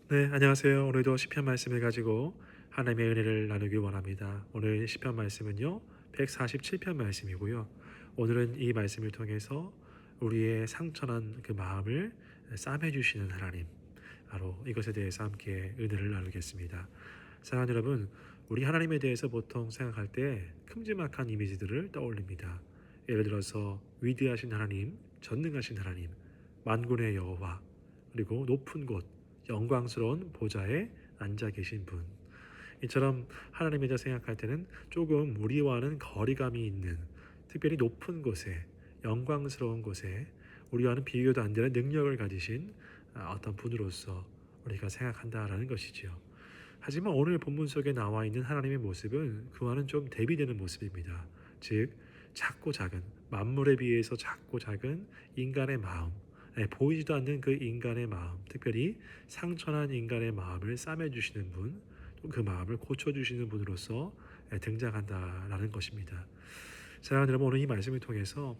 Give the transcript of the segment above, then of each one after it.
네, 안녕하세요. 오늘도 시편 말씀을 가지고 하나님의 은혜를 나누길 원합니다. 오늘 시편 말씀은요, 147편 말씀이고요. 오늘은 이 말씀을 통해서 우리의 상처난 그 마음을 싸매 주시는 하나님, 바로 이것에 대해서 함께 은혜를 나누겠습니다. 사랑하는 여러분, 우리 하나님에 대해서 보통 생각할 때 큼지막한 이미지들을 떠올립니다. 예를 들어서 위대하신 하나님, 전능하신 하나님, 만군의 여호와, 그리고 높은 곳, 영광스러운 보좌에 앉아 계신 분. 이처럼 하나님에 대해 생각할 때는 조금 우리와는 거리감이 있는, 특별히 높은 곳에, 영광스러운 곳에 우리와는 비교도 안 되는 능력을 가지신 어떤 분으로서 우리가 생각한다라는 것이지요. 하지만 오늘 본문 속에 나와 있는 하나님의 모습은 그와는 좀 대비되는 모습입니다. 즉 작고 작은, 만물에 비해서 작고 작은 인간의 마음, 보이지도 않는 그 인간의 마음, 특별히 상처난 인간의 마음을 싸매주시는 분, 또 그 마음을 고쳐주시는 분으로서 등장한다라는 것입니다. 사랑하는 여러분, 오늘 이 말씀을 통해서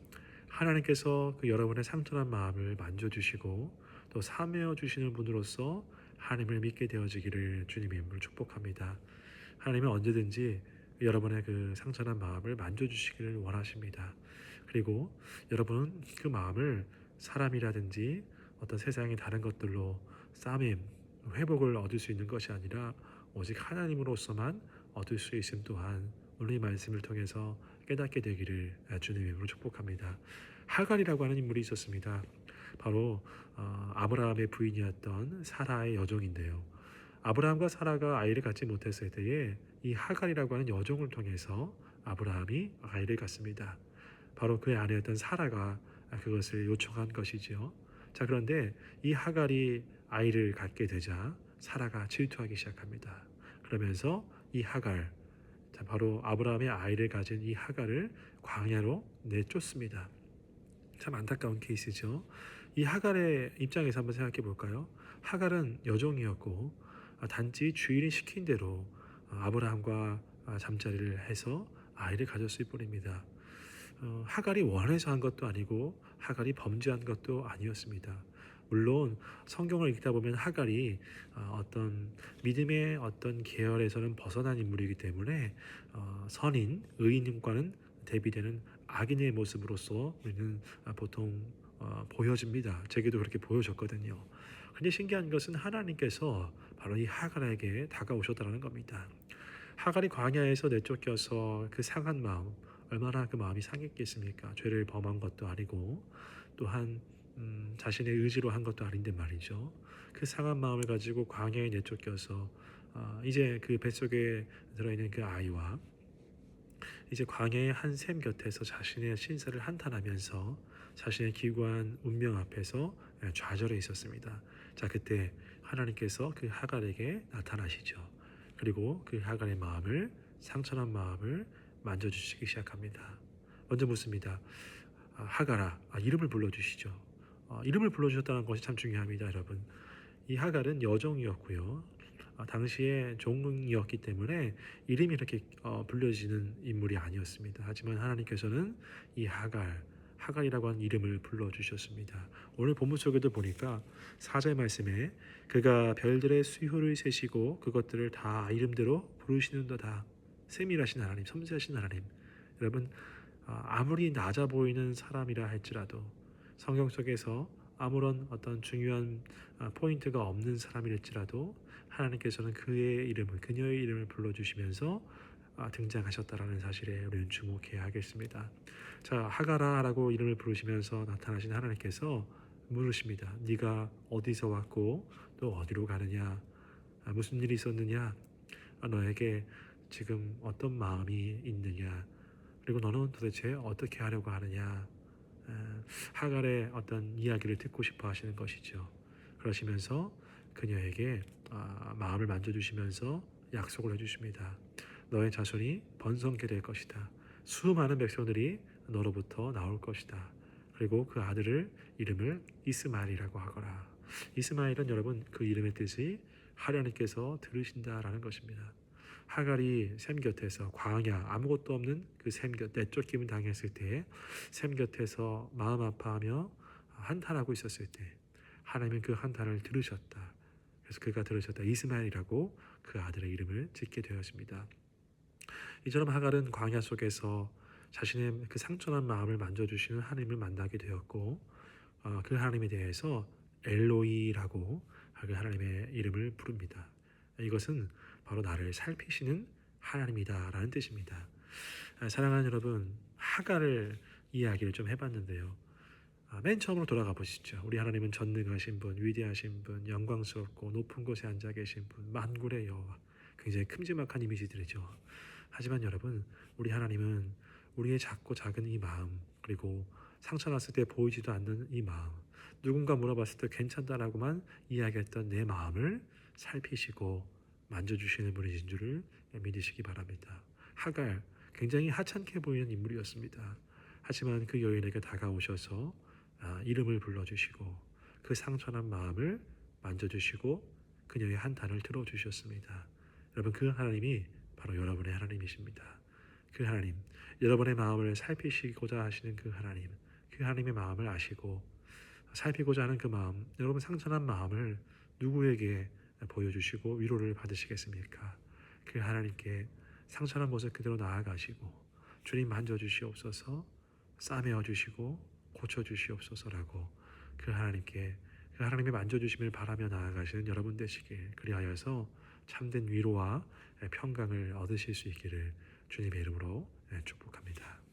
하나님께서 그 여러분의 상처난 마음을 만져주시고 또 사매어 주시는 분으로서 하나님을 믿게 되어지기를 주님의 이름으로 축복합니다. 하나님은 언제든지 여러분의 그 상처난 마음을 만져주시기를 원하십니다. 그리고 여러분은 그 마음을 사람이라든지 어떤 세상의 다른 것들로 싸매임, 회복을 얻을 수 있는 것이 아니라 오직 하나님으로서만 얻을 수 있음 또한 오늘 이 말씀을 통해서 깨닫게 되기를 주님의 이름으로 축복합니다. 하갈이라고 하는 인물이 있었습니다. 바로 아브라함의 부인이었던 사라의 여종인데요. 아브라함과 사라가 아이를 갖지 못했을 때에 이 하갈이라고 하는 여종을 통해서 아브라함이 아이를 갖습니다. 바로 그의 아내였던 사라가 그것을 요청한 것이지요. 자, 그런데 이 하갈이 아이를 갖게 되자 사라가 질투하기 시작합니다. 그러면서 이 하갈, 자, 바로 아브라함의 아이를 가진 이 하갈을 광야로 내쫓습니다. 참 안타까운 케이스죠. 이 하갈의 입장에서 한번 생각해 볼까요? 하갈은 여종이었고 단지 주인이 시킨 대로 아브라함과 잠자리를 해서 아이를 가졌을 뿐입니다. 하갈이 원해서 한 것도 아니고 하갈이 범죄한 것도 아니었습니다. 물론 성경을 읽다 보면 하갈이 어떤 믿음의 어떤 계열에서는 벗어난 인물이기 때문에 선인, 의인과는 대비되는 악인의 모습으로서 우리는 보통 보여집니다. 제게도 그렇게 보여졌거든요. 근데 신기한 것은 하나님께서 바로 이 하갈에게 다가오셨다는 겁니다. 하갈이 광야에서 내쫓겨서 그 상한 마음, 얼마나 그 마음이 상했겠습니까? 죄를 범한 것도 아니고 또한 자신의 의지로 한 것도 아닌데 말이죠. 그 상한 마음을 가지고 광야에 내쫓겨서 이제 그 뱃속에 들어있는 그 아이와 이제 광야의 한 샘 곁에서 자신의 신세를 한탄하면서 자신의 기구한 운명 앞에서 좌절해 있었습니다. 자, 그때 하나님께서 그 하갈에게 나타나시죠. 그리고 그 하갈의 마음을, 상처난 마음을 만져주시기 시작합니다. 먼저 묻습니다. 하갈아, 이름을 불러주시죠. 이름을 불러주셨다는 것이 참 중요합니다, 여러분. 이 하갈은 여종이었고요. 당시에 종이었기 때문에 이름이 이렇게 불려지는 인물이 아니었습니다. 하지만 하나님께서는 이 하갈이라고 하는 이름을 불러주셨습니다. 오늘 본문 속에도 보니까 4절 말씀에 그가 별들의 수효를 세시고 그것들을 다 이름대로 부르시는도다. 세밀하신 하나님, 섬세하신 하나님. 여러분, 아무리 낮아 보이는 사람이라 할지라도 성경 속에서 아무런 어떤 중요한 포인트가 없는 사람일지라도 하나님께서는 그의 이름을, 그녀의 이름을 불러주시면서 등장하셨다라는 사실에 우리는 주목해야 하겠습니다. 자, 하가라라고 이름을 부르시면서 나타나신 하나님께서 물으십니다. 네가 어디서 왔고 또 어디로 가느냐? 무슨 일이 있었느냐? 너에게 지금 어떤 마음이 있느냐? 그리고 너는 도대체 어떻게 하려고 하느냐? 하갈의 어떤 이야기를 듣고 싶어 하시는 것이죠. 그러시면서 그녀에게 마음을 만져주시면서 약속을 해주십니다. 너의 자손이 번성케 될 것이다. 수많은 백성들이 너로부터 나올 것이다. 그리고 그 아들을 이름을 이스마엘이라고 하거라. 이스마엘은 여러분 그 이름의 뜻이 하나님께서 들으신다라는 것입니다. 하갈이 샘 곁에서 광야 아무것도 없는 그 샘 곁 내쫓김을 당했을 때 샘 곁에서 마음 아파하며 한탄하고 있었을 때 하나님은 그 한탄을 들으셨다. 그래서 그가 들으셨다 이스마엘이라고 그 아들의 이름을 짓게 되었습니다. 이처럼 하갈은 광야 속에서 자신의 그 상처난 마음을 만져주시는 하나님을 만나게 되었고 그 하나님에 대해서 엘로이라고 그 하나님의 이름을 부릅니다. 이것은 바로 나를 살피시는 하나님이다라는 뜻입니다. 사랑하는 여러분, 하갈을 이야기를 좀 해봤는데요. 맨 처음으로 돌아가 보시죠. 우리 하나님은 전능하신 분, 위대하신 분, 영광스럽고 높은 곳에 앉아 계신 분, 만군의 여호와. 굉장히 큼지막한 이미지들이죠. 하지만 여러분, 우리 하나님은 우리의 작고 작은 이 마음, 그리고 상처났을 때 보이지도 않는 이 마음, 누군가 물어봤을 때 괜찮다라고만 이야기했던 내 마음을 살피시고 만져주시는 분이신 줄을 믿으시기 바랍니다. 하갈, 굉장히 하찮게 보이는 인물이었습니다. 하지만 그 여인에게 다가오셔서 이름을 불러주시고 그 상처난 마음을 만져주시고 그녀의 한탄을 들어주셨습니다. 여러분, 그 하나님이 바로 여러분의 하나님이십니다. 그 하나님, 여러분의 마음을 살피시고자 하시는 그 하나님의 마음을 아시고 살피고자 하는 그 마음, 여러분 상처난 마음을 누구에게 보여주시고 위로를 받으시겠습니까? 그 하나님께 상처난 모습 그대로 나아가시고 주님 만져주시옵소서, 싸매어 주시고 고쳐주시옵소서라고 그 하나님께 그 하나님의 만져주심을 바라며 나아가시는 여러분 되시길, 그리하여서 참된 위로와 평강을 얻으실 수 있기를 주님의 이름으로 축복합니다.